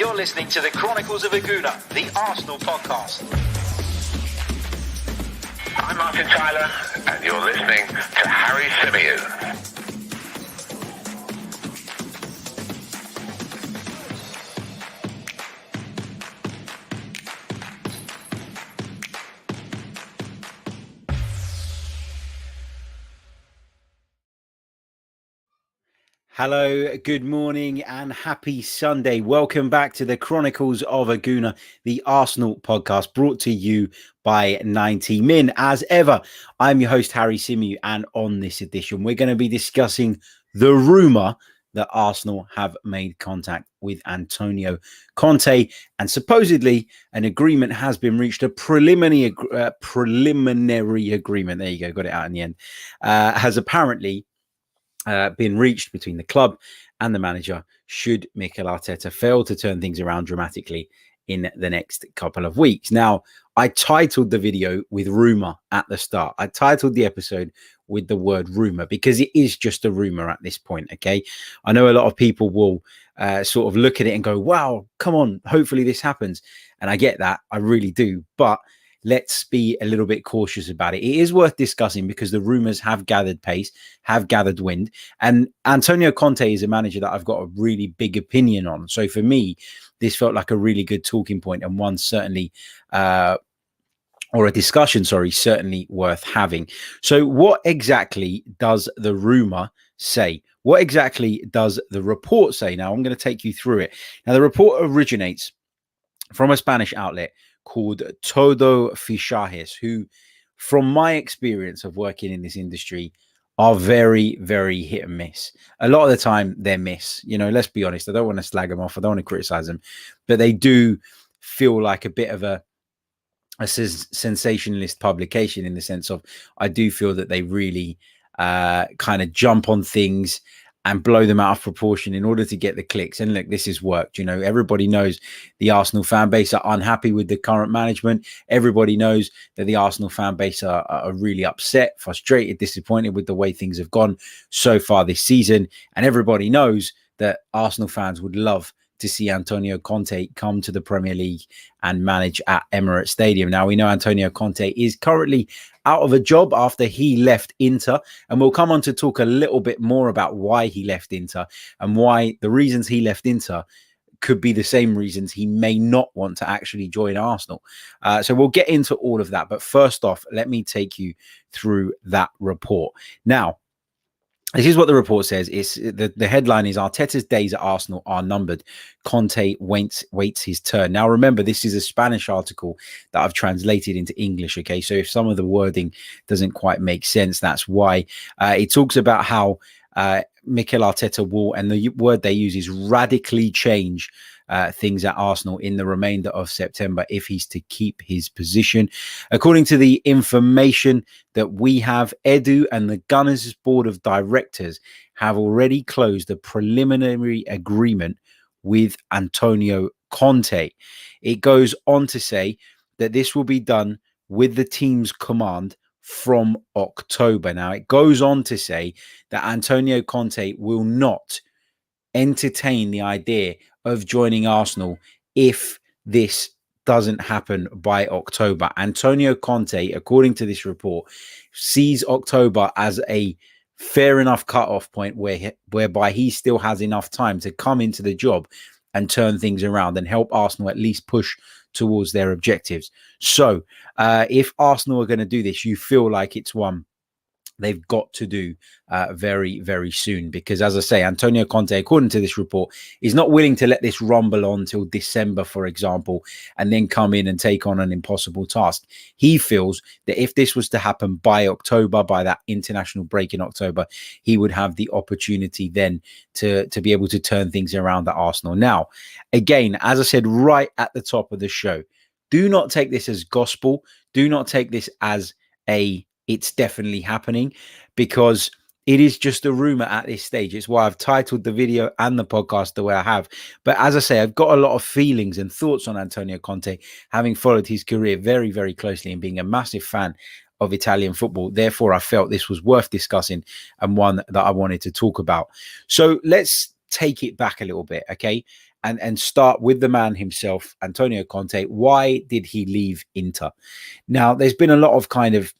You're listening to the Chronicles of a Gooner, the Arsenal podcast. I'm Martin Tyler, and you're listening to Harry Symeou. Hello, good morning and happy Sunday. Welcome back to the Chronicles of a Gooner, the Arsenal podcast brought to you by 90 Min. As ever, I'm your host, Harry Symeou, and on this edition, we're going to be discussing the rumour that Arsenal have made contact with Antonio Conte, and supposedly an agreement has been reached, a preliminary agreement, there you go, got it out in the end, has apparently been reached between the club and the manager should Mikel Arteta fail to turn things around dramatically in the next couple of weeks. Now, I titled the video with rumour at the start. I titled the episode with the word rumour because it is just a rumour at this point, okay? I know a lot of people will sort of look at it and go, wow, come on, hopefully this happens. And I get that, I really do. But let's be a little bit cautious about it. It is worth discussing because the rumours have gathered pace, have gathered wind. And Antonio Conte is a manager that I've got a really big opinion on. So for me, this felt like a really good talking point and one certainly, or a discussion, sorry, certainly worth having. So what exactly does the rumour say? What exactly does the report say? Now, I'm going to take you through it. Now, the report originates from a Spanish outlet called Todo Fichajes, who, from my experience of working in this industry, are very, very hit and miss. A lot of the time, they're miss. You know, let's be honest. I don't want to slag them off. I don't want to criticize them. But they do feel like a bit of a sensationalist publication in the sense of I do feel that they really kind of jump on things and blow them out of proportion in order to get the clicks. And look, this has worked. You know, everybody knows the Arsenal fan base are unhappy with the current management. Everybody knows that the Arsenal fan base are really upset, frustrated, disappointed with the way things have gone so far this season. And everybody knows that Arsenal fans would love to see Antonio Conte come to the Premier League and manage at Emirates Stadium. Now, we know Antonio Conte is currently out of a job after he left Inter, and we'll come on to talk a little bit more about why he left Inter and why the reasons he left Inter could be the same reasons he may not want to actually join Arsenal. So we'll get into all of that. But first off, let me take you through that report. Now, this is what the report says. It's the headline is Arteta's days at Arsenal are numbered. Conte waits his turn. Now, remember, this is a Spanish article that I've translated into English. Okay, so if some of the wording doesn't quite make sense, that's why. It talks about how Mikel Arteta will, and the word they use is radically change things at Arsenal in the remainder of September if he's to keep his position. According to the information that we have, Edu and the Gunners' board of directors have already closed a preliminary agreement with Antonio Conte. It goes on to say that this will be done with the team's command from October. Now, it goes on to say that Antonio Conte will not entertain the idea of joining Arsenal if this doesn't happen by October. Antonio Conte, according to this report, sees October as a fair enough cutoff point whereby he still has enough time to come into the job and turn things around and help Arsenal at least push towards their objectives. So if Arsenal are going to do this, you feel like it's one they've got to do very, very soon. Because, as I say, Antonio Conte, according to this report, is not willing to let this rumble on till December, for example, and then come in and take on an impossible task. He feels that if this was to happen by October, by that international break in October, he would have the opportunity then to be able to turn things around at Arsenal. Now, again, as I said right at the top of the show, do not take this as gospel. Do not take this as it's definitely happening, because it is just a rumor at this stage. It's why I've titled the video and the podcast the way I have. But as I say, I've got a lot of feelings and thoughts on Antonio Conte, having followed his career very, very closely and being a massive fan of Italian football. Therefore, I felt this was worth discussing and one that I wanted to talk about. So let's take it back a little bit, okay? and start with the man himself, Antonio Conte. Why did he leave Inter? Now, there's been a lot of kind of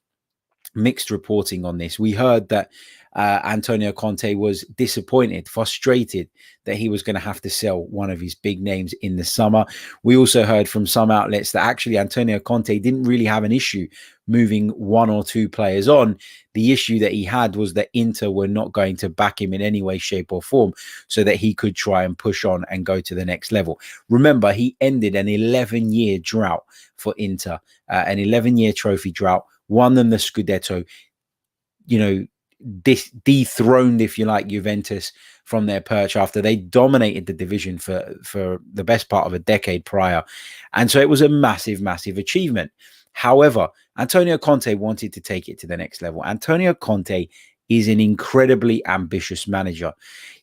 mixed reporting on this. We heard that Antonio Conte was disappointed, frustrated that he was going to have to sell one of his big names in the summer. We also heard from some outlets that actually Antonio Conte didn't really have an issue moving one or two players on. The issue that he had was that Inter were not going to back him in any way, shape or form so that he could try and push on and go to the next level. Remember, he ended an 11-year drought for Inter, an 11-year trophy drought, won them the Scudetto, dethroned, if you like, Juventus from their perch after they dominated the division for the best part of a decade prior. And so it was a massive, massive achievement. However, Antonio Conte wanted to take it to the next level. Antonio Conte is an incredibly ambitious manager.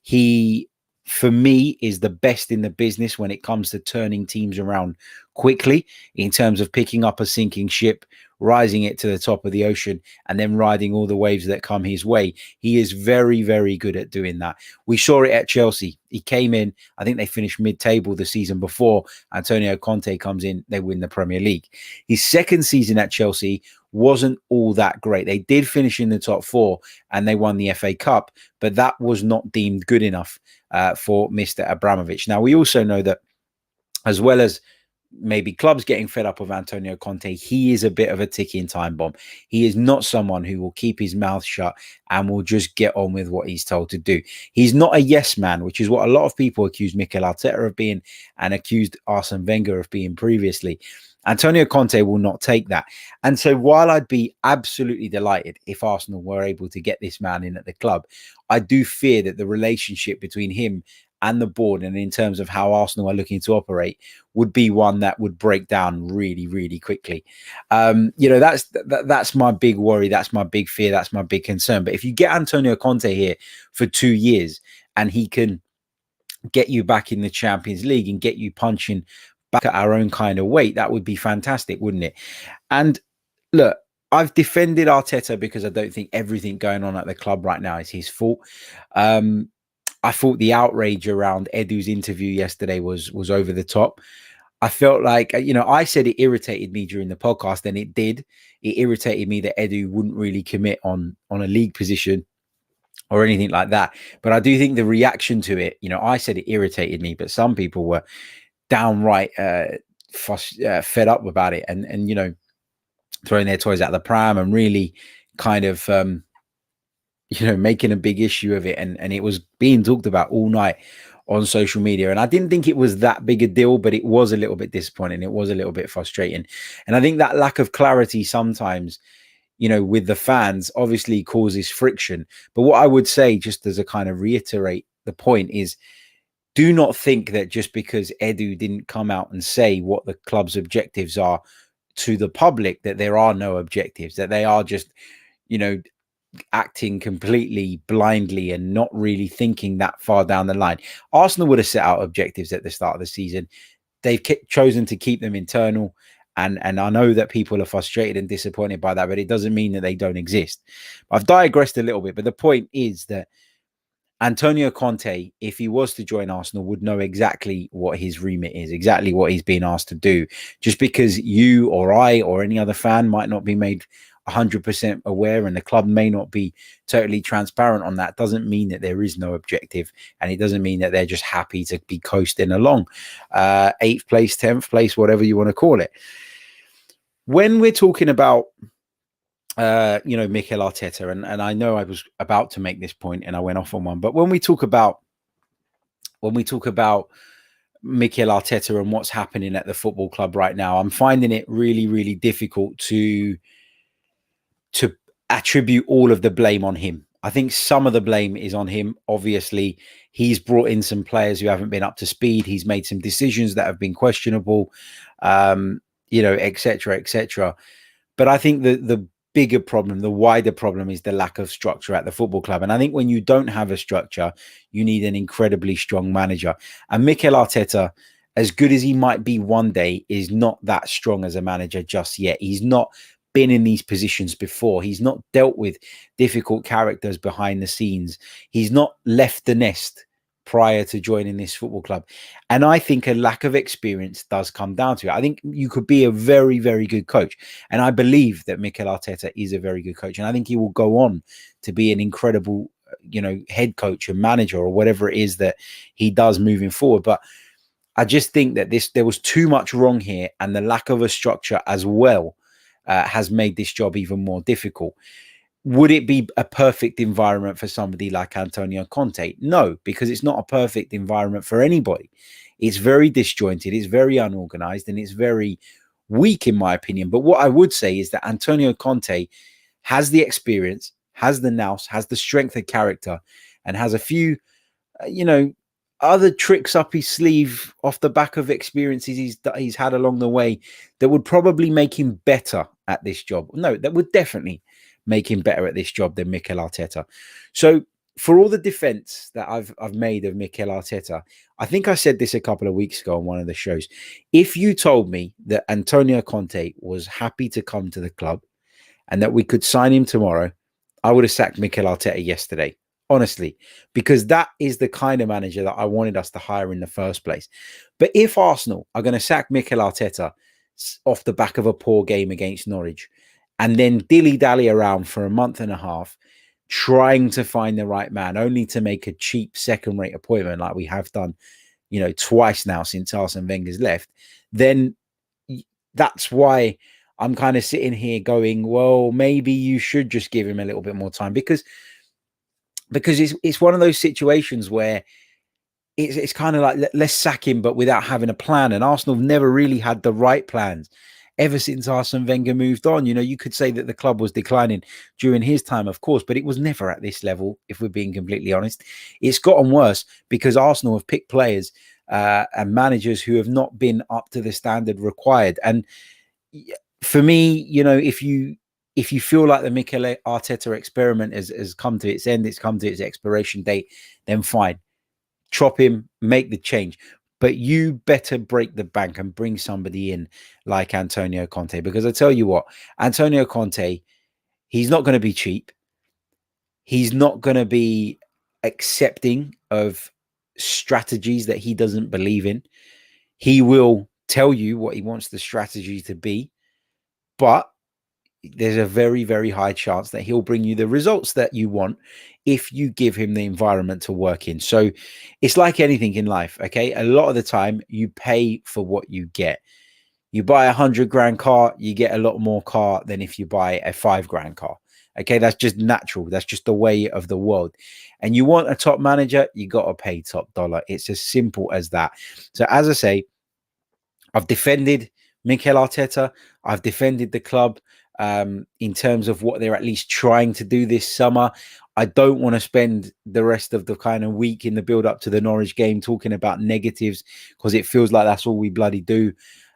He, for me, is the best in the business when it comes to turning teams around quickly in terms of picking up a sinking ship, rising it to the top of the ocean, and then riding all the waves that come his way. He is very, very good at doing that. We saw it at Chelsea. He came in, I think they finished mid-table the season before. Antonio Conte comes in, they win the Premier League. His second season at Chelsea wasn't all that great. They did finish in the top four and they won the FA Cup, but that was not deemed good enough for Mr. Abramovich. Now, we also know that as well as maybe clubs getting fed up of Antonio Conte, he is a bit of a ticking time bomb. He is not someone who will keep his mouth shut and will just get on with what he's told to do. He's not a yes man, which is what a lot of people accuse Mikel Arteta of being and accused Arsene Wenger of being previously. Antonio Conte will not take that. And so while I'd be absolutely delighted if Arsenal were able to get this man in at the club, I do fear that the relationship between him and the board, and in terms of how Arsenal are looking to operate, would be one that would break down really, really quickly. That's my big worry. That's my big fear. That's my big concern. But if you get Antonio Conte here for 2 years and he can get you back in the Champions League and get you punching back at our own kind of weight, that would be fantastic, wouldn't it? And look, I've defended Arteta because I don't think everything going on at the club right now is his fault. I thought the outrage around Edu's interview yesterday was over the top. I felt like, I said it irritated me during the podcast, and it did. It irritated me that Edu wouldn't really commit on a league position or anything like that. But I do think the reaction to it, I said it irritated me, but some people were downright fed up about it and throwing their toys out the pram and really kind of making a big issue of it, and it was being talked about all night on social media. And I didn't think it was that big a deal, but it was a little bit disappointing. It was a little bit frustrating. And I think that lack of clarity sometimes, with the fans obviously causes friction. But what I would say, just as a kind of reiterate the point, is do not think that just because Edu didn't come out and say what the club's objectives are to the public, that there are no objectives, that they are just, acting completely blindly and not really thinking that far down the line. Arsenal would have set out objectives at the start of the season. They've chosen to keep them internal. And I know that people are frustrated and disappointed by that, but it doesn't mean that they don't exist. I've digressed a little bit, but the point is that Antonio Conte, if he was to join Arsenal, would know exactly what his remit is, exactly what he's been asked to do. Just because you or I or any other fan might not be made 100% aware and the club may not be totally transparent on that, doesn't mean that there is no objective, and it doesn't mean that they're just happy to be coasting along 8th place, 10th place, whatever you want to call it. When we're talking about Mikel Arteta, and I know I was about to make this point and I went off on one, but when we talk about Mikel Arteta and what's happening at the football club right now, I'm finding it really, really difficult to attribute all of the blame on him. I think some of the blame is on him. Obviously, he's brought in some players who haven't been up to speed. He's made some decisions that have been questionable, et cetera, et cetera. But I think the bigger problem, the wider problem, is the lack of structure at the football club. And I think when you don't have a structure, you need an incredibly strong manager. And Mikel Arteta, as good as he might be one day, is not that strong as a manager just yet. He's not been in these positions before. He's not dealt with difficult characters behind the scenes. He's not left the nest prior to joining this football club. And I think a lack of experience does come down to it. I think you could be a very, very good coach. And I believe that Mikel Arteta is a very good coach. And I think he will go on to be an incredible, head coach and manager or whatever it is that he does moving forward. But I just think that there was too much wrong here, and the lack of a structure as well has made this job even more difficult. Would it be a perfect environment for somebody like Antonio Conte? No, because it's not a perfect environment for anybody. It's very disjointed, it's very unorganized, and it's very weak, in my opinion. But what I would say is that Antonio Conte has the experience, has the nous, has the strength of character, and has a few, other tricks up his sleeve off the back of experiences he's had along the way that would probably make him better at this job. No, that would definitely make him better at this job than Mikel Arteta. So for all the defense that I've made of Mikel Arteta, I think I said this a couple of weeks ago on one of the shows. If you told me that Antonio Conte was happy to come to the club and that we could sign him tomorrow, I would have sacked Mikel Arteta yesterday, honestly, because that is the kind of manager that I wanted us to hire in the first place. But if Arsenal are going to sack Mikel Arteta off the back of a poor game against Norwich, and then dilly-dally around for a month and a half, trying to find the right man, only to make a cheap second-rate appointment like we have done, twice now since Arsene Wenger's left, then that's why I'm kind of sitting here going, well, maybe you should just give him a little bit more time, because it's one of those situations where it's kind of like, let's sack him, but without having a plan. And Arsenal have never really had the right plans ever since Arsene Wenger moved on. You could say that the club was declining during his time, of course, but it was never at this level, if we're being completely honest. It's gotten worse because Arsenal have picked players and managers who have not been up to the standard required. And for me, if you feel like the Mikel Arteta experiment has come to its end, it's come to its expiration date, then fine. Chop him, make the change. But you better break the bank and bring somebody in like Antonio Conte. Because I tell you what, Antonio Conte, he's not going to be cheap. He's not going to be accepting of strategies that he doesn't believe in. He will tell you what he wants the strategy to be. But there's a very, very high chance that he'll bring you the results that you want if you give him the environment to work in. So it's like anything in life, okay? A lot of the time you pay for what you get. You buy $100,000 car, you get a lot more car than if you buy a $5,000 car. Okay, that's just natural. That's just the way of the world. And you want a top manager, you got to pay top dollar. It's as simple as that. So as I say, I've defended Mikel Arteta. I've defended the club in terms of what they're at least trying to do this summer. I don't want to spend the rest of the kind of week in the build up to the Norwich game talking about negatives, because it feels like that's all we bloody do.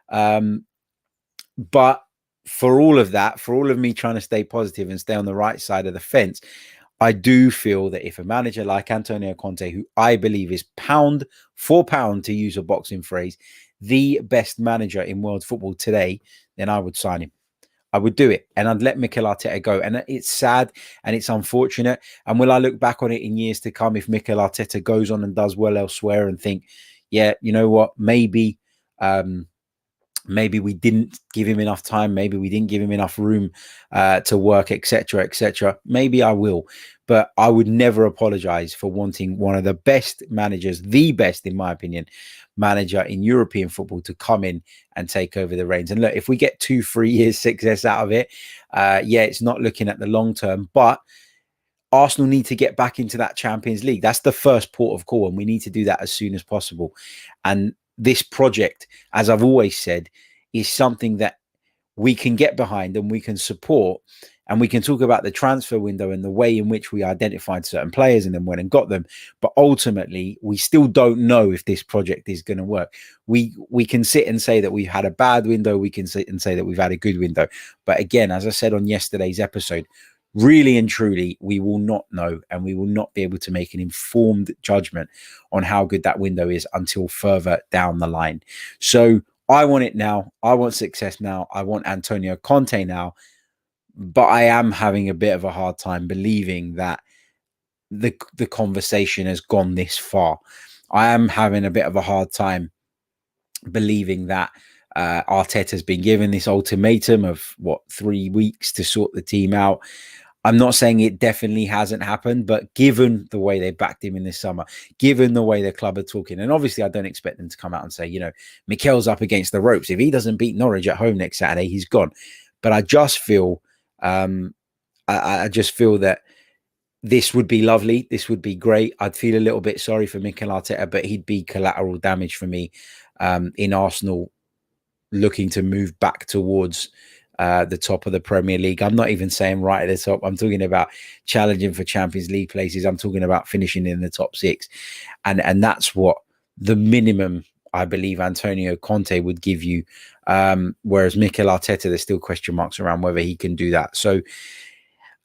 But for all of that, for all of me trying to stay positive and stay on the right side of the fence, I do feel that if a manager like Antonio Conte, who I believe is pound for pound, to use a boxing phrase, the best manager in world football today, then I would sign him. I would do it, and I'd let Mikel Arteta go. And it's sad and it's unfortunate. And will I look back on it in years to come if Mikel Arteta goes on and does well elsewhere and think, yeah, you know what, maybe we didn't give him enough time, maybe we didn't give him enough room to work, etc., etc. Maybe I will, but I would never apologize for wanting one of the best managers, the best, in my opinion, manager in European football to come in and take over the reins. And look, if we get 2-3 years success out of it, yeah, it's not looking at the long term, but Arsenal need to get back into that Champions League. That's the first port of call, and we need to do that as soon as possible. And this project, as I've always said, is something that we can get behind and we can support, and we can talk about the transfer window and the way in which we identified certain players and then went and got them. But ultimately, we still don't know if this project is going to work. We can sit and say that we've had a bad window. We can sit and say that we've had a good window. But again, as I said on yesterday's episode, really and truly, we will not know, and we will not be able to make an informed judgment on how good that window is until further down the line. So I want it now. I want success now. I want Antonio Conte now. But I am having a bit of a hard time believing that the conversation has gone this far. I am having a bit of a hard time believing that Arteta has been given this ultimatum of 3 weeks to sort the team out. I'm not saying it definitely hasn't happened, but given the way they backed him in this summer, given the way the club are talking, and obviously I don't expect them to come out and say, Mikel's up against the ropes. If he doesn't beat Norwich at home next Saturday, he's gone. But I just feel, I just feel that this would be lovely. This would be great. I'd feel a little bit sorry for Mikel Arteta, but he'd be collateral damage for me in Arsenal looking to move back towards the top of the Premier League. I'm not even saying right at the top. I'm talking about challenging for Champions League places. I'm talking about finishing in the top 6. And that's what the minimum, I believe, Antonio Conte would give you. Whereas Mikel Arteta, there's still question marks around whether he can do that. So,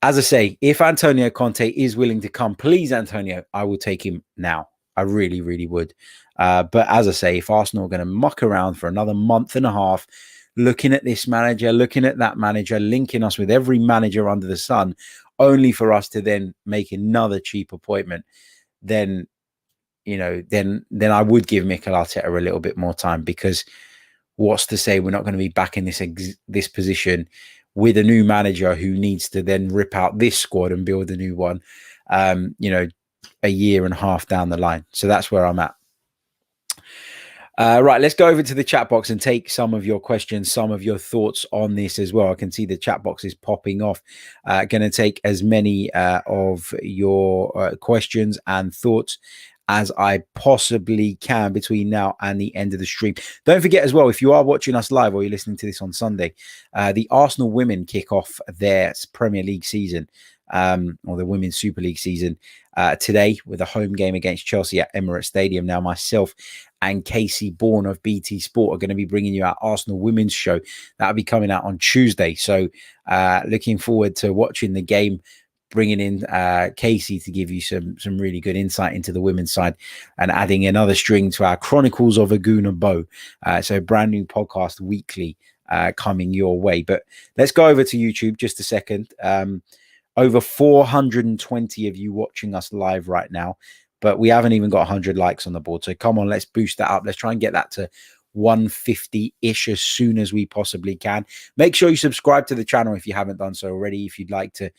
as I say, if Antonio Conte is willing to come, please, Antonio, I will take him now. I really, really would. But as I say, if Arsenal are going to muck around for another month and a half, looking at this manager, looking at that manager, linking us with every manager under the sun, only for us to then make another cheap appointment, then, then I would give Mikel Arteta a little bit more time, because what's to say we're not going to be back in this position with a new manager who needs to then rip out this squad and build a new one, a year and a half down the line. So that's where I'm at. Right, let's go over to the chat box and take some of your questions, some of your thoughts on this as well. I can see the chat box is popping off. Going to take as many of your questions and thoughts as I possibly can between now and the end of the stream. Don't forget as well, if you are watching us live or you're listening to this on Sunday, the Arsenal women kick off their Premier League season, or the Women's Super League season today with a home game against Chelsea at Emirates Stadium. Now, myself and Casey Bourne of BT Sport are going to be bringing you our Arsenal Women's show. That'll be coming out on Tuesday. So looking forward to watching the game, bringing in Casey to give you some really good insight into the women's side and adding another string to our Chronicles of a Gooner bow. So brand new podcast weekly coming your way. But let's go over to YouTube just a second. Over 420 of you watching us live right now, but we haven't even got 100 likes on the board. So come on, let's boost that up. Let's try and get that to 150-ish as soon as we possibly can. Make sure you subscribe to the channel if you haven't done so already. If you'd like to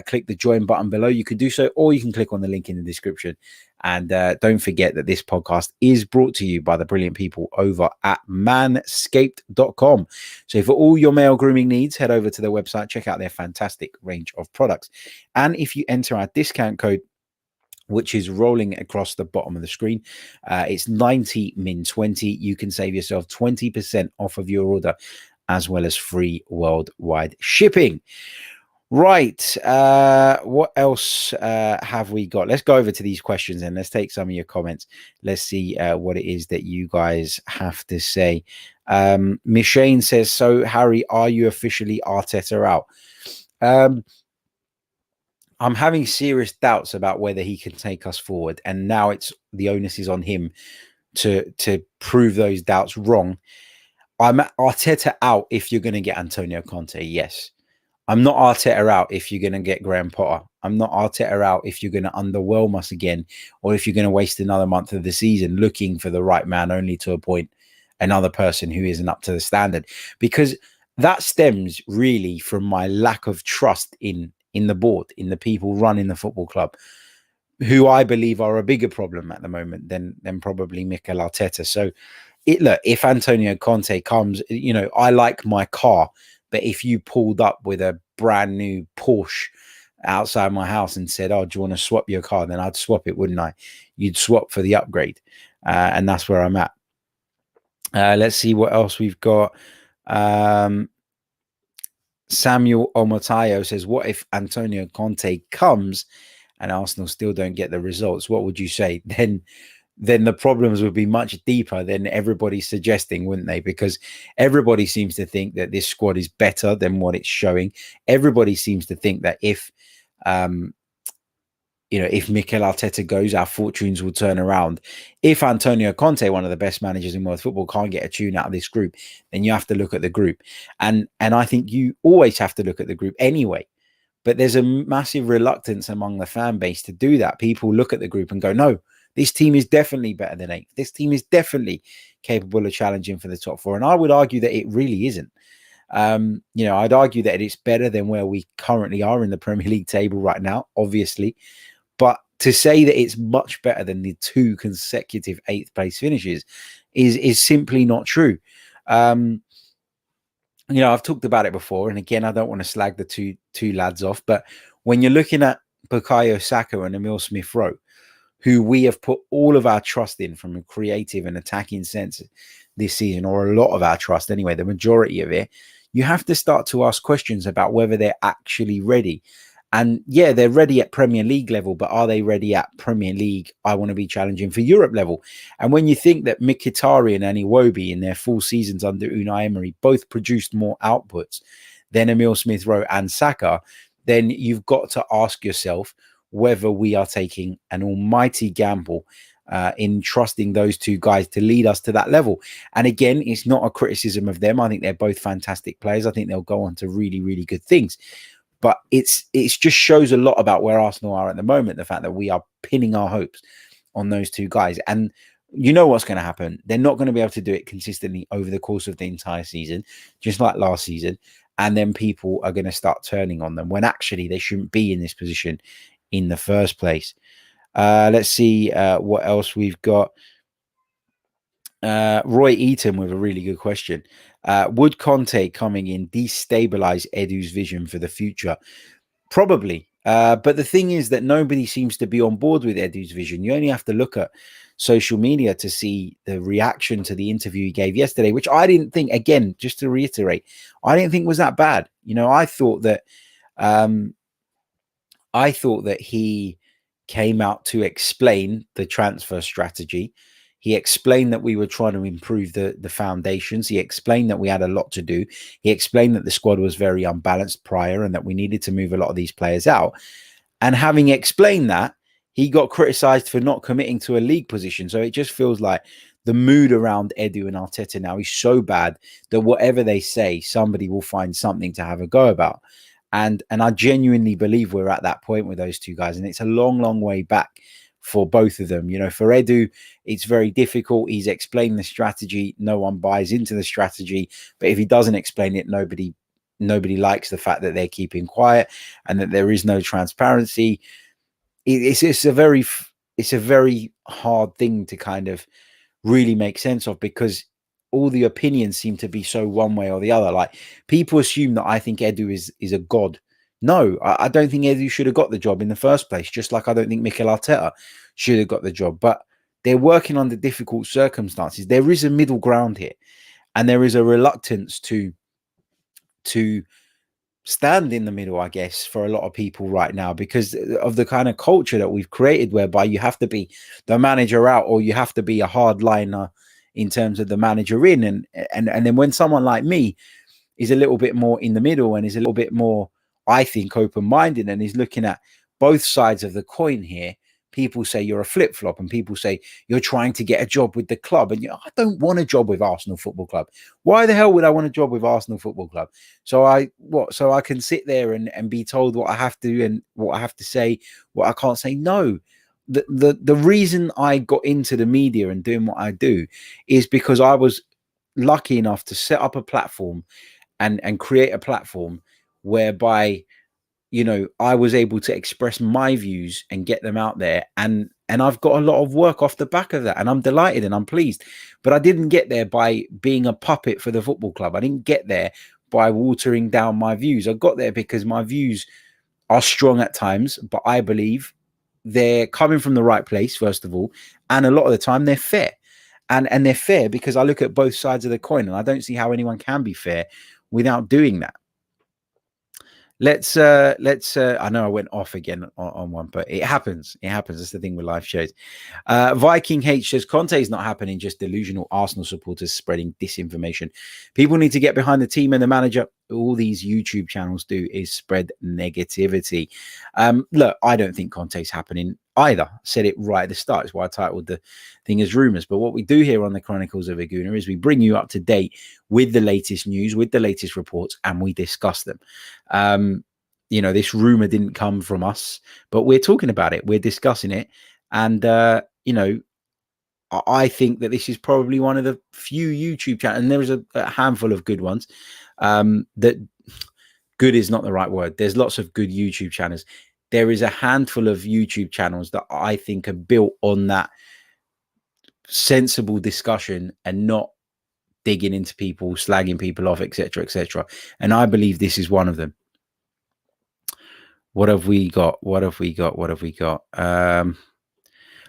click the join button below, you can do so, or you can click on the link in the description. And don't forget that this podcast is brought to you by the brilliant people over at manscaped.com. So for all your male grooming needs, head over to their website, check out their fantastic range of products. And if you enter our discount code, which is rolling across the bottom of the screen, it's 90min20. You can save yourself 20% off of your order, as well as free worldwide shipping. Right. What else have we got? Let's go over to these questions and let's take some of your comments. Let's see what it is that you guys have to say. Mishane says, so Harry, are you officially Arteta out? I'm having serious doubts about whether he can take us forward. And now the onus is on him to prove those doubts wrong. I'm Arteta out if you're going to get Antonio Conte. Yes. I'm not Arteta out if you're going to get Graham Potter. I'm not Arteta out if you're going to underwhelm us again, or if you're going to waste another month of the season looking for the right man only to appoint another person who isn't up to the standard. Because that stems really from my lack of trust in the board, in the people running the football club, who I believe are a bigger problem at the moment than probably Mikel Arteta. So look, if Antonio Conte comes, I like my car, but if you pulled up with a brand new Porsche outside my house and said, oh, do you want to swap your car? Then I'd swap it, wouldn't I? You'd swap for the upgrade. And that's where I'm at. Let's see what else we've got. Samuel Omotayo says, what if Antonio Conte comes and Arsenal still don't get the results? What would you say? Then the problems would be much deeper than everybody's suggesting, wouldn't they? Because everybody seems to think that this squad is better than what it's showing. Everybody seems to think that if Mikel Arteta goes, our fortunes will turn around. If Antonio Conte, one of the best managers in world football, can't get a tune out of this group, then you have to look at the group. And I think you always have to look at the group anyway. But there's a massive reluctance among the fan base to do that. People look at the group and go, no, this team is definitely better than 8th. This team is definitely capable of challenging for the top 4. And I would argue that it really isn't. I'd argue that it's better than where we currently are in the Premier League table right now, obviously. But to say that it's much better than the 2 consecutive 8th place finishes is simply not true. I've talked about it before, and again, I don't want to slag the two lads off, but when you're looking at Bukayo Saka and Emile Smith-Rowe, who we have put all of our trust in from a creative and attacking sense this season, or a lot of our trust anyway, the majority of it, you have to start to ask questions about whether they're actually ready. And yeah, they're ready at Premier League level, but are they ready at Premier League? I want to be challenging for Europe level. And when you think that Mkhitaryan and Iwobi in their full seasons under Unai Emery both produced more outputs than Emile Smith-Rowe and Saka, then you've got to ask yourself whether we are taking an almighty gamble in trusting those 2 guys to lead us to that level. And again, it's not a criticism of them. I think they're both fantastic players. I think they'll go on to really, really good things. But it's just shows a lot about where Arsenal are at the moment, the fact that we are pinning our hopes on those 2 guys. And you know what's going to happen. They're not going to be able to do it consistently over the course of the entire season, just like last season. And then people are going to start turning on them when actually they shouldn't be in this position in the first place. Let's see what else we've got. Roy Eaton with a really good question. Would Conte coming in destabilize Edu's vision for the future? Probably. But the thing is that nobody seems to be on board with Edu's vision. You only have to look at social media to see the reaction to the interview he gave yesterday, which I didn't think, again, just to reiterate, I didn't think was that bad. I thought that he came out to explain the transfer strategy. He explained that we were trying to improve the foundations. He explained that we had a lot to do. He explained that the squad was very unbalanced prior and that we needed to move a lot of these players out. And having explained that, he got criticised for not committing to a league position. So it just feels like the mood around Edu and Arteta now is so bad that whatever they say, somebody will find something to have a go about. And I genuinely believe we're at that point with those 2 guys. And it's a long, long way back for both of them. For Edu, it's very difficult. He's explained the strategy. No one buys into the strategy. But if he doesn't explain it, nobody likes the fact that they're keeping quiet and that there is no transparency. It's a very hard thing to kind of really make sense of, because all the opinions seem to be so one way or the other. Like, people assume that I think Edu is a god. No, I don't think Edu should have got the job in the first place, just like I don't think Mikel Arteta should have got the job. But they're working under difficult circumstances. There is a middle ground here, and there is a reluctance to stand in the middle, I guess, for a lot of people right now, because of the kind of culture that we've created, whereby you have to be the manager out or you have to be a hardliner in terms of the manager in. And then when someone like me is a little bit more in the middle and is a little bit more, I think, open-minded and is looking at both sides of the coin here, people say you're a flip-flop, and people say you're trying to get a job with the club. And I don't want a job with Arsenal Football Club. Why the hell would I want a job with Arsenal Football Club? So I can sit there and be told what I have to and what I have to say, what I can't say? No. The reason I got into the media and doing what I do is because I was lucky enough to set up a platform and create a platform whereby, I was able to express my views and get them out there. And I've got a lot of work off the back of that. And I'm delighted and I'm pleased. But I didn't get there by being a puppet for the football club. I didn't get there by watering down my views. I got there because my views are strong at times, but I believe they're coming from the right place, first of all. And a lot of the time they're fair. And they're fair because I look at both sides of the coin, and I don't see how anyone can be fair without doing that. Let's I know I went off again on one, but it happens. That's the thing with live shows. Viking H says Conte is not happening, just delusional Arsenal supporters spreading disinformation. People need to get behind the team and the manager. All these YouTube channels do is spread negativity. Look, I don't think Conte's happening either. I said it right at the start. It's why I titled the thing as rumours. But what we do here on the Chronicles of a Gooner is we bring you up to date with the latest news, with the latest reports, and we discuss them. this rumor didn't come from us, but we're talking about it. We're discussing it. And, I think that this is probably one of the few YouTube channels, and there's a handful of good ones. That good is not the right word. There's lots of good YouTube channels. There is a handful of YouTube channels that I think are built on that sensible discussion and not digging into people, slagging people off, etc., etc. And I believe this is one of them. What have we got?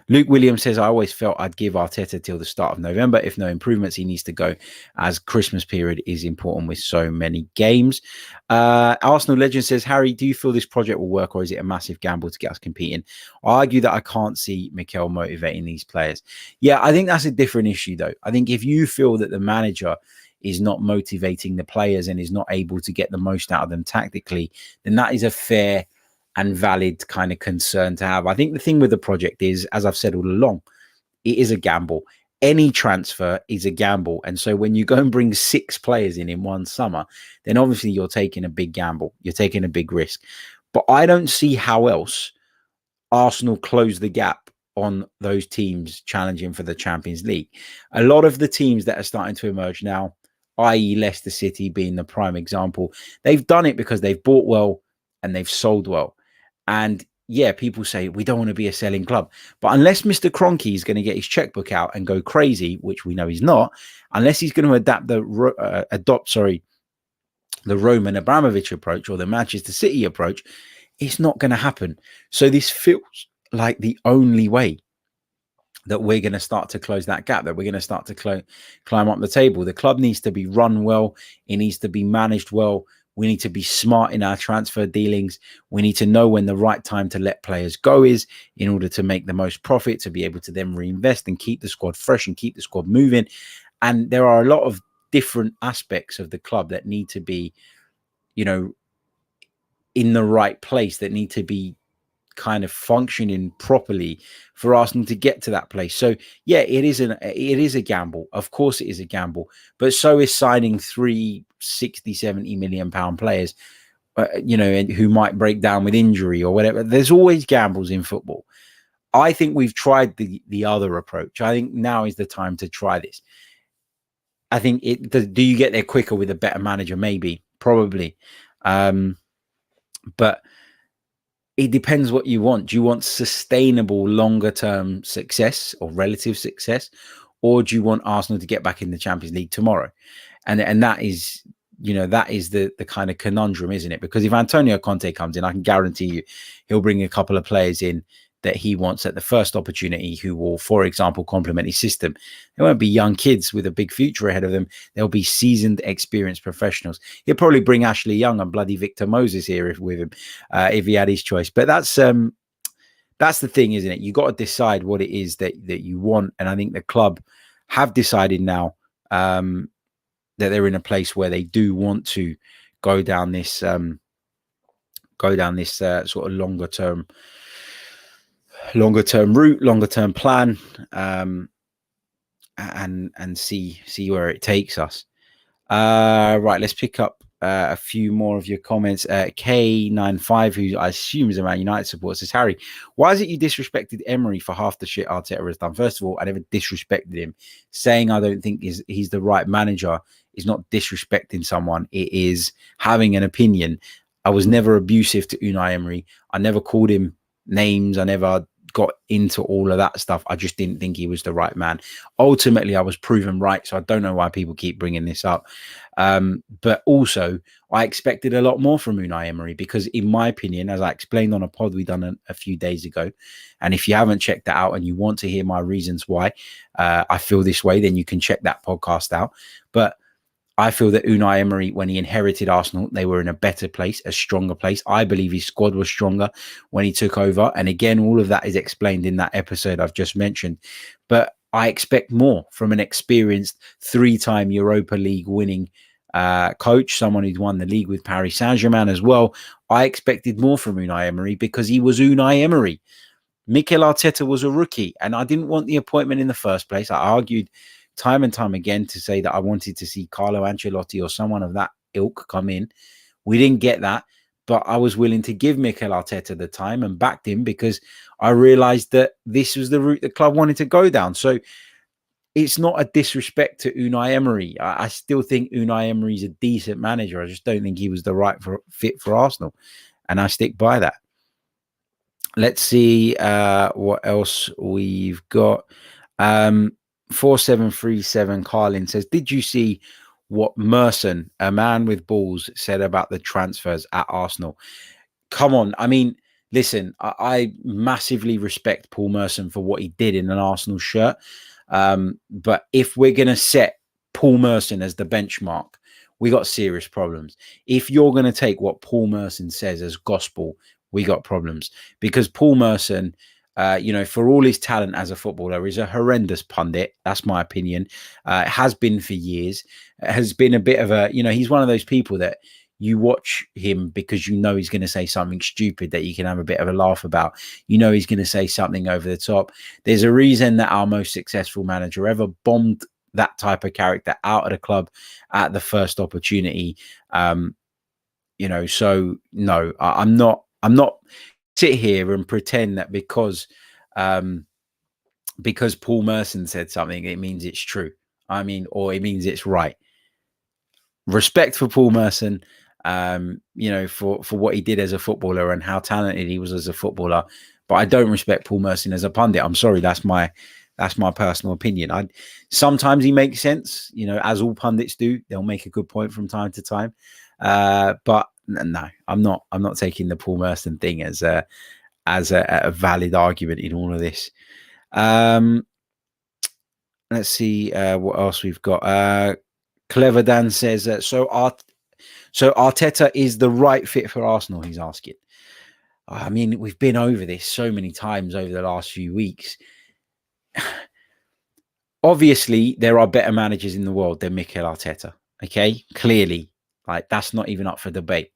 Luke Williams says, I always felt I'd give Arteta till the start of November. If no improvements, he needs to go, as Christmas period is important with so many games. Arsenal Legend says, Harry, do you feel this project will work, or is it a massive gamble to get us competing? I argue that I can't see Mikel motivating these players. Yeah, I think that's a different issue, though. I think if you feel that the manager is not motivating the players and is not able to get the most out of them tactically, then that is a fair and valid kind of concern to have. I think the thing with the project is, as I've said all along, it is a gamble. Any transfer is a gamble. And so when you go and bring 6 players in one summer, then obviously you're taking a big gamble. You're taking a big risk. But I don't see how else Arsenal close the gap on those teams challenging for the Champions League. A lot of the teams that are starting to emerge now, i.e. Leicester City being the prime example, they've done it because they've bought well and they've sold well. And yeah, people say we don't want to be a selling club, but unless Mr. Kroenke is going to get his checkbook out and go crazy, which we know he's not, unless he's going to adopt the Roman Abramovich approach or the Manchester City approach, it's not going to happen. So this feels like the only way that we're going to start to close that gap, that we're going to start to climb up the table. The club needs to be run well. It needs to be managed well. We need to be smart in our transfer dealings. We need to know when the right time to let players go is in order to make the most profit, to be able to then reinvest and keep the squad fresh and keep the squad moving. And there are a lot of different aspects of the club that need to be, in the right place, that need to be kind of functioning properly for Arsenal to get to that place. So yeah, it is a gamble. Of course it is a gamble, but so is signing 3 60-70 million pound players, and who might break down with injury or whatever. There's always gambles in football. I think we've tried the other approach. I think now is the time to try this. I think do you get there quicker with a better manager? Maybe, probably. But it depends what you want. Do you want sustainable, longer-term success or relative success, or do you want Arsenal to get back in the Champions League tomorrow? And that is, the kind of conundrum, isn't it? Because if Antonio Conte comes in, I can guarantee you he'll bring a couple of players in that he wants at the first opportunity who will, for example, complement his system. They won't be young kids with a big future ahead of them. They'll be seasoned, experienced professionals. He'll probably bring Ashley Young and bloody Victor Moses here with him if he had his choice. But that's the thing, isn't it? You got to decide what it is that you want. And I think the club have decided now that they're in a place where they do want to go down this sort of longer term route, longer term plan, and see where it takes us. Right, let's pick up a few more of your comments. K95, who I assume is a Man United supporter, says, Harry, why is it you disrespected Emery for half the shit Arteta has done? First of all, I never disrespected him. Saying I don't think he's the right manager is not disrespecting someone. It is having an opinion. I was never abusive to Unai Emery. I never called him names. I never got into all of that stuff. I just didn't think he was the right man. Ultimately, I was proven right, so I don't know why people keep bringing this up. But also, I expected a lot more from Unai Emery because, in my opinion, as I explained on a pod we done a few days ago, and if you haven't checked that out and you want to hear my reasons why I feel this way, then you can check that podcast out. But I feel that Unai Emery, when he inherited Arsenal, they were in a better place, a stronger place. I believe his squad was stronger when he took over. And again, all of that is explained in that episode I've just mentioned. But I expect more from an experienced 3-time Europa League winning coach, someone who'd won the league with Paris Saint-Germain as well. I expected more from Unai Emery because he was Unai Emery. Mikel Arteta was a rookie, and I didn't want the appointment in the first place. I argued time and time again to say that I wanted to see Carlo Ancelotti or someone of that ilk come in. We didn't get that, but I was willing to give Mikel Arteta the time and backed him because I realized that this was the route the club wanted to go down. So it's not a disrespect to Unai Emery. I still think Unai Emery is a decent manager. I just don't think he was the right fit for Arsenal. And I stick by that. Let's see what else we've got. 4737 Carlin says, did you see what Merson, a man with balls, said about the transfers at Arsenal? Come on. I mean, listen, I massively respect Paul Merson for what he did in an Arsenal shirt. But if we're going to set Paul Merson as the benchmark, we got serious problems. If you're going to take what Paul Merson says as gospel, we got problems, because Paul Merson, for all his talent as a footballer, is a horrendous pundit. That's my opinion. Has been for years. Has been a bit of a, he's one of those people that you watch him because he's going to say something stupid that you can have a bit of a laugh about. He's going to say something over the top. There's a reason that our most successful manager ever bombed that type of character out of the club at the first opportunity. So no, I'm not sit here and pretend that because Paul Merson said something, it means it's true. Or it means it's right. Respect for Paul Merson, for what he did as a footballer and how talented he was as a footballer. But I don't respect Paul Merson as a pundit. I'm sorry, that's my personal opinion. Sometimes he makes sense, as all pundits do. They'll make a good point from time to time. But no, I'm not taking the Paul Merson thing as a valid argument in all of this. Let's see what else we've got. Clever Dan says so Arteta is the right fit for Arsenal, he's asking. I mean, we've been over this so many times over the last few weeks. Obviously, there are better managers in the world than Mikel Arteta. Okay, clearly, that's not even up for debate.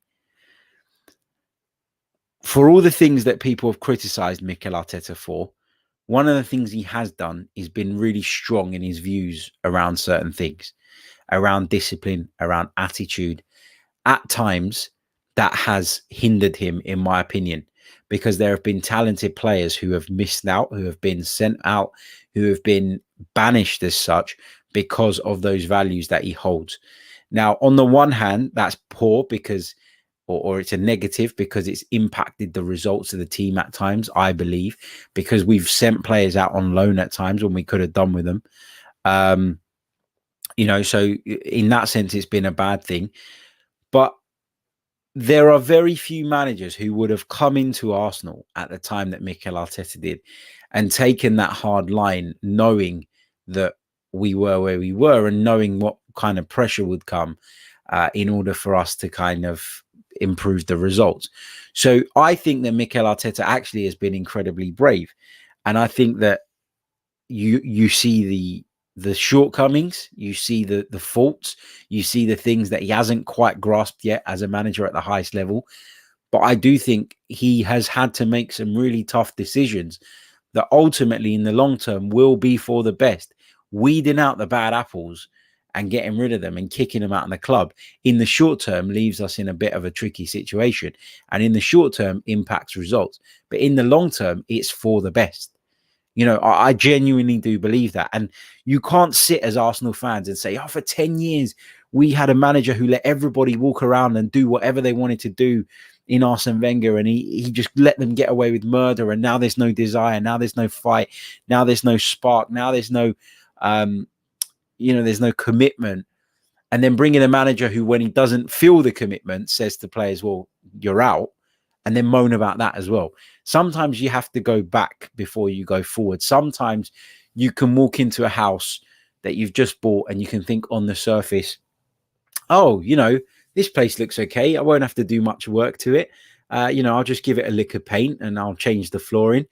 For all the things that people have criticized Mikel Arteta for, one of the things he has done is been really strong in his views around certain things, around discipline, around attitude. At times, that has hindered him, in my opinion, because there have been talented players who have missed out, who have been sent out, who have been banished as such because of those values that he holds. Now, on the one hand, that's poor because, or it's a negative because it's impacted the results of the team at times, I believe, because we've sent players out on loan at times when we could have done with them. So in that sense, it's been a bad thing. But there are very few managers who would have come into Arsenal at the time that Mikel Arteta did and taken that hard line, knowing that we were where we were and knowing what kind of pressure would come in order for us to kind of improve the results. So I think that Mikel Arteta actually has been incredibly brave. And I think that you see the shortcomings, you see the faults, you see the things that he hasn't quite grasped yet as a manager at the highest level. But I do think he has had to make some really tough decisions that ultimately in the long term will be for the best. Weeding out the bad apples and getting rid of them and kicking them out of the club in the short term leaves us in a bit of a tricky situation. And in the short term impacts results. But in the long term, it's for the best. I genuinely do believe that. And you can't sit as Arsenal fans and say, for 10 years, we had a manager who let everybody walk around and do whatever they wanted to do in Arsene Wenger. And he just let them get away with murder. And now there's no desire. Now there's no fight. Now there's no spark. Now there's no, there's no commitment. And then bringing a manager who, when he doesn't feel the commitment, says to players, well, you're out. And then moan about that as well. Sometimes you have to go back before you go forward. Sometimes you can walk into a house that you've just bought and you can think on the surface, oh, this place looks okay. I won't have to do much work to it. I'll just give it a lick of paint and I'll change the flooring.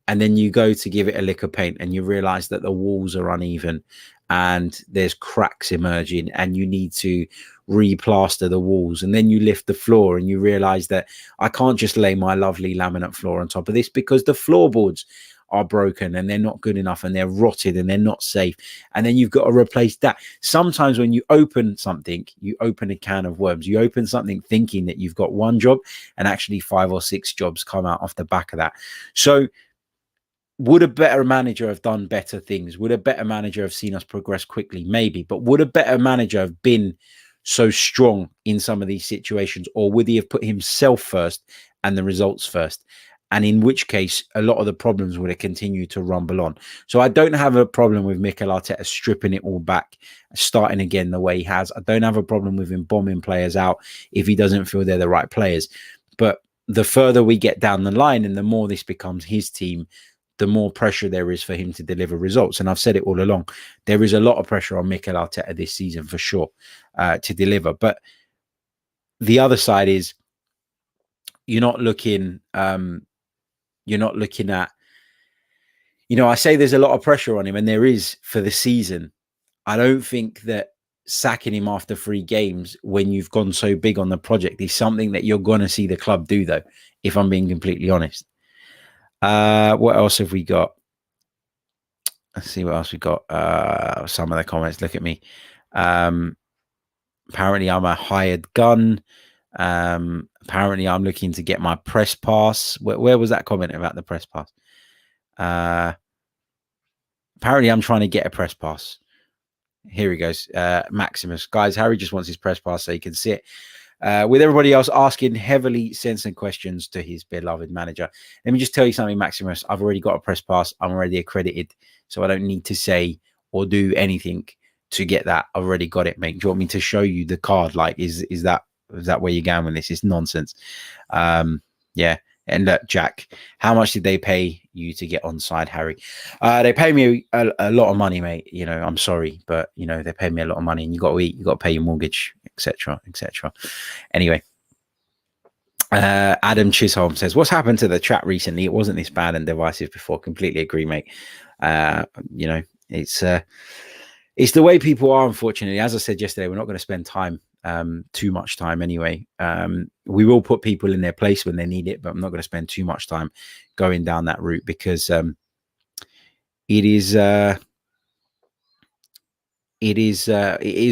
And then you go to give it a lick of paint and you realize that the walls are uneven and there's cracks emerging and you need to replaster the walls. And then you lift the floor and you realize that I can't just lay my lovely laminate floor on top of this because the floorboards are broken and they're not good enough and they're rotted and they're not safe. And then you've got to replace that. Sometimes when you open something, you open a can of worms. You open something thinking that you've got one job and actually 5 or 6 jobs come out off the back of that. So would a better manager have done better things? Would a better manager have seen us progress quickly? Maybe. But would a better manager have been so strong in some of these situations? Or would he have put himself first and the results first? And in which case, a lot of the problems would have continued to rumble on. So I don't have a problem with Mikel Arteta stripping it all back, starting again the way he has. I don't have a problem with him bombing players out if he doesn't feel they're the right players. But the further we get down the line and the more this becomes his team, the more pressure there is for him to deliver results. And I've said it all along. There is a lot of pressure on Mikel Arteta this season for sure to deliver. But the other side is you're not looking at, I say there's a lot of pressure on him, and there is for the season. I don't think that sacking him after 3 games when you've gone so big on the project is something that you're going to see the club do, though, if I'm being completely honest. What else have we got? Let's see what else we got. Some of the comments. Look at me. Apparently, I'm a hired gun. Apparently, I'm looking to get my press pass. Where was that comment about the press pass? Apparently, I'm trying to get a press pass. Here he goes. Maximus. Guys, Harry just wants his press pass so he can sit with everybody else asking heavily censored questions to his beloved manager. Let me just tell you something, Maximus. I've already got a press pass. I'm already accredited, so I don't need to say or do anything to get that. I've already got it, mate. Do you want me to show you the card? Like, is that where you're going with this? It's nonsense. Yeah. And look, Jack, how much did they pay you to get onside, Harry? They pay me a lot of money, mate. I'm sorry, but they pay me a lot of money, and you got to eat, you got to pay your mortgage, etc., etc. Anyway, Adam Chisholm says, "What's happened to the chat recently? It wasn't this bad and divisive before." Completely agree, mate. It's the way people are, unfortunately. As I said yesterday, we're not going to spend time. Too much time anyway. We will put people in their place when they need it, but I'm not going to spend too much time going down that route because it is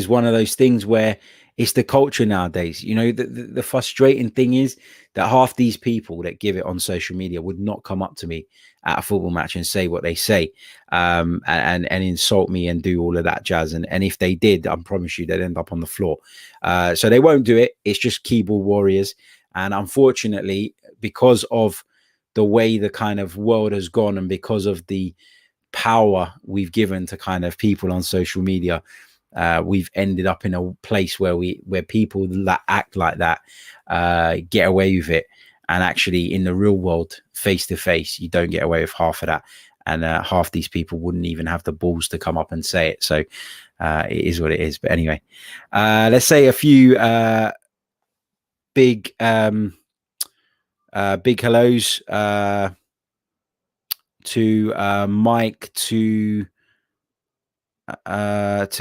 one of those things where it's the culture nowadays. The frustrating thing is that half these people that give it on social media would not come up to me at a football match and say what they say, and insult me and do all of that jazz. And if they did, I promise you they'd end up on the floor. So they won't do it. It's just keyboard warriors. And unfortunately, because of the way the kind of world has gone and because of the power we've given to kind of people on social media, we've ended up in a place where people that act like that get away with it. And actually in the real world, face to face, you don't get away with half of that. And half these people wouldn't even have the balls to come up and say it. So it is what it is. But anyway, let's say a few big hellos to Mike, to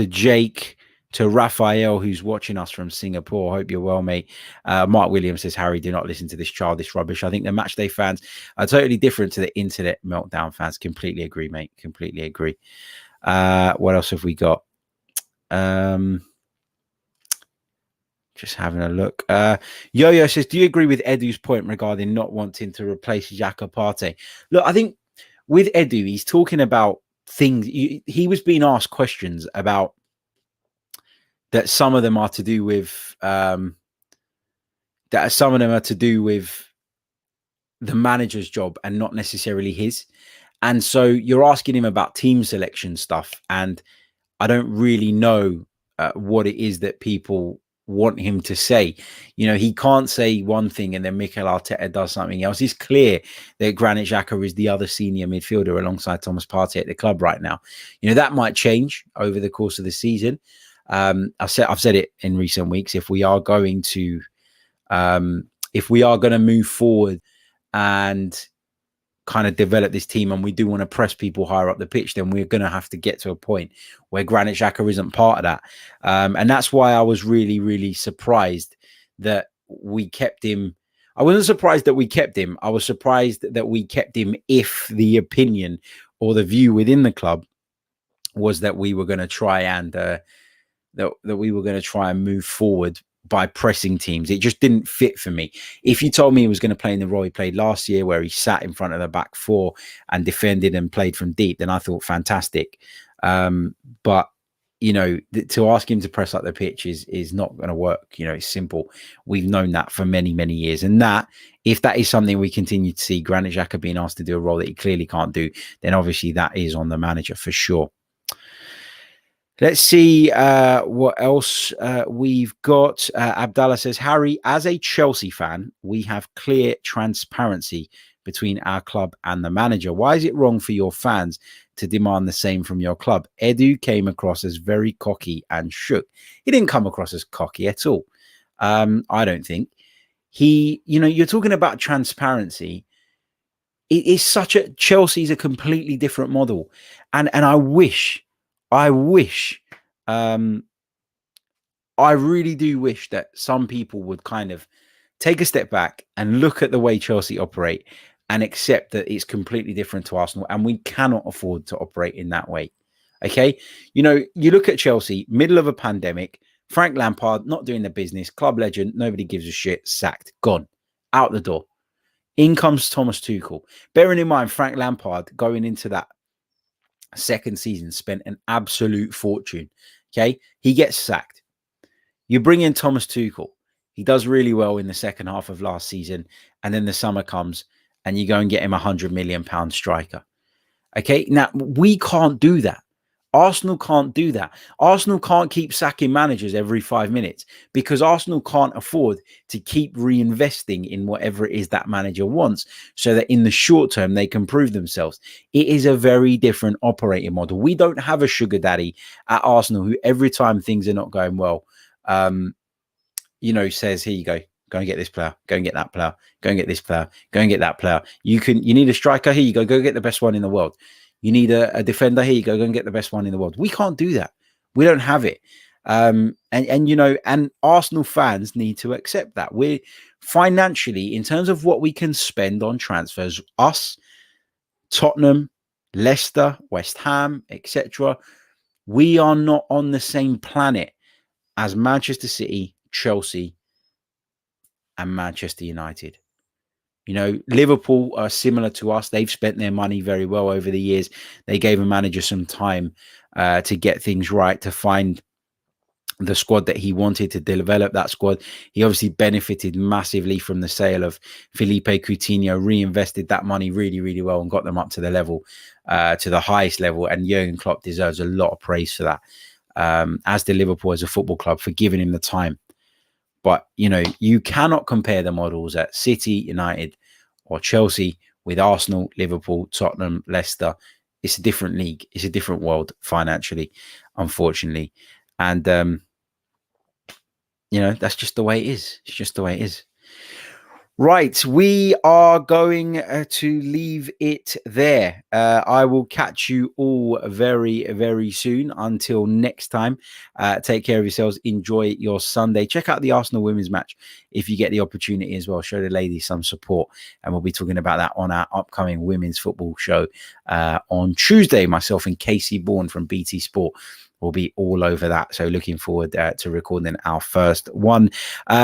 Jake, to Raphael, who's watching us from Singapore. Hope you're well, mate. Mark Williams says, Harry, do not listen to this childish rubbish. I think the matchday fans are totally different to the internet meltdown fans. Completely agree, mate. Completely agree. What else have we got? Just having a look. Yo-Yo says, do you agree with Edu's point regarding not wanting to replace Xhaka Partey? Look, I think with Edu, he's talking about things. He was being asked questions about that. Some of them are to do with the manager's job and not necessarily his. And so you're asking him about team selection stuff, and I don't really know what it is that people want him to say. He can't say one thing and then Mikel Arteta does something else. It's clear that Granit Xhaka is the other senior midfielder alongside Thomas Partey at the club right now. That might change over the course of the season. I've said it in recent weeks. If we are going to move forward and kind of develop this team, and we do want to press people higher up the pitch, then we're going to have to get to a point where Granit Xhaka isn't part of that. And that's why I was really, really surprised that we kept him I wasn't surprised that we kept him. I was surprised that we kept him if the opinion or the view within the club was that we were going to try and move forward by pressing teams. It just didn't fit for me. If you told me he was going to play in the role he played last year, where he sat in front of the back four and defended and played from deep, then I thought fantastic. But to ask him to press up the pitch is not going to work. It's simple. We've known that for many, many years. And that, if that is something we continue to see, Granit Xhaka being asked to do a role that he clearly can't do, then obviously that is on the manager for sure. Let's see what else we've got. Abdallah says, Harry, as a Chelsea fan, we have clear transparency between our club and the manager. Why is it wrong for your fans to demand the same from your club? Edu came across as very cocky and shook. He didn't come across as cocky at all. I don't think. You're talking about transparency. It is Chelsea's a completely different model. And I really do wish that some people would kind of take a step back and look at the way Chelsea operate and accept that it's completely different to Arsenal, and we cannot afford to operate in that way. Okay. You look at Chelsea, middle of a pandemic, Frank Lampard, not doing the business, club legend, nobody gives a shit, sacked, gone, out the door. In comes Thomas Tuchel. Bearing in mind, Frank Lampard going into that second season spent an absolute fortune. Okay, he gets sacked. You bring in Thomas Tuchel. He does really well in the second half of last season, and then the summer comes and you go and get him £100 million striker. Okay, now we can't do that. Arsenal can't do that. Arsenal can't keep sacking managers every 5 minutes because Arsenal can't afford to keep reinvesting in whatever it is that manager wants so that in the short term they can prove themselves. It is a very different operating model. We don't have a sugar daddy at Arsenal who every time things are not going well, says, here you go and get this player, go and get that player, go and get this player, go and get that player. You need a striker, here you go get the best one in the world. You need a defender, here you go and get the best one in the world. We can't do that. We don't have it. And Arsenal fans need to accept that. We're financially, in terms of what we can spend on transfers, us, Tottenham, Leicester, West Ham, etc., we are not on the same planet as Manchester City, Chelsea, and Manchester United. Liverpool are similar to us. They've spent their money very well over the years. They gave a manager some time to get things right, to find the squad that he wanted, to develop that squad. He obviously benefited massively from the sale of Felipe Coutinho, reinvested that money really, really well and got them up to the level, to the highest level. And Jurgen Klopp deserves a lot of praise for that, as did Liverpool as a football club for giving him the time. But, you cannot compare the models at City, United or Chelsea with Arsenal, Liverpool, Tottenham, Leicester. It's a different league. It's a different world financially, unfortunately. And, that's just the way it is. It's just the way it is. Right, we are going to leave it there. I will catch you all very, very soon. Until next time, take care of yourselves. Enjoy your Sunday. Check out the Arsenal women's match if you get the opportunity as well. Show the ladies some support. And we'll be talking about that on our upcoming women's football show on Tuesday. Myself and Casey Bourne from BT Sport will be all over that. So looking forward to recording our first one.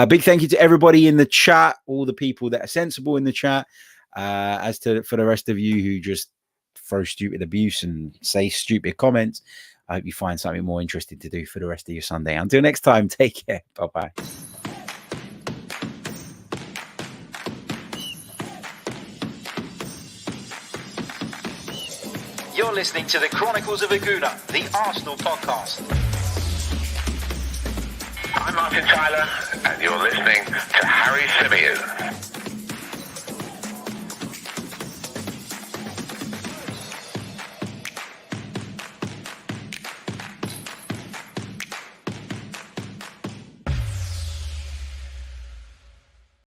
Big thank you to everybody in the chat, all the people that are sensible in the chat. For the rest of you who just throw stupid abuse and say stupid comments, I hope you find something more interesting to do for the rest of your Sunday. Until next time, take care. Bye-bye. You're listening to the Chronicles of a Gooner, the Arsenal podcast. I'm Martin Tyler, and you're listening to Harry Symeou.